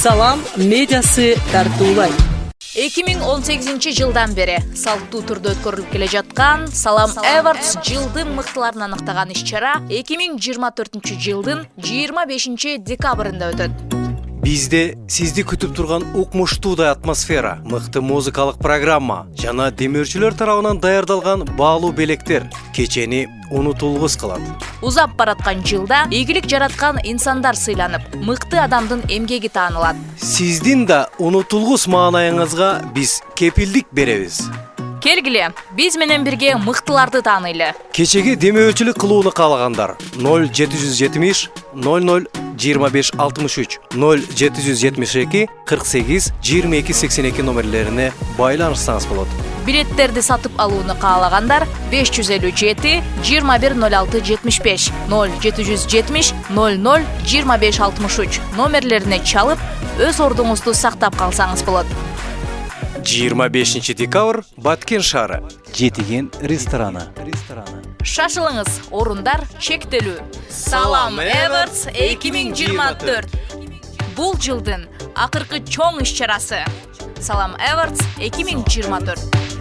Салам медиасы тартуулайт. 2018 жылдан бери салттуу түрдө өткөрүлүп келе жаткан Салам Awards жылдын мыктыларын аныктаган иш-чара 2024 жылдын 25 декабрында өтөт. Бизде сизди күтүп турган укмуштуудай атмосфера, мыкты музыкалык программа жана демөөрчүлөр тарабынан даярдалган баалуу белектер кечени унутулгус кылат. Узап бараткан жылда ийгилик жараткан инсандар сыйланып, мыкты адамдын эмгеги таанылат. Сиздин да унутулгус маанайыңызга биз кепилдик беребиз. Келгиле, биз менен бирге мыктыларды тааныйлы. Кечеге демөөрчүлүк кылууну каалагандар 0770 00 25 63 0772 48 22 82 номерлерине байланышсаңыз болот. Билеттерди сатып алууну каалагандар 557 2106 75 0770 00 25 63 номерлерине чалып, өз ордуңузду сактап калсаңыз болот. 25 декабрь Баткен шаары. Жетиген рестораны. Шашылыңыз, орундар чектелүү. Салам Awards 2024. Бул жылдын акыркы чоң иш-чарасы. Салам Awards 2024.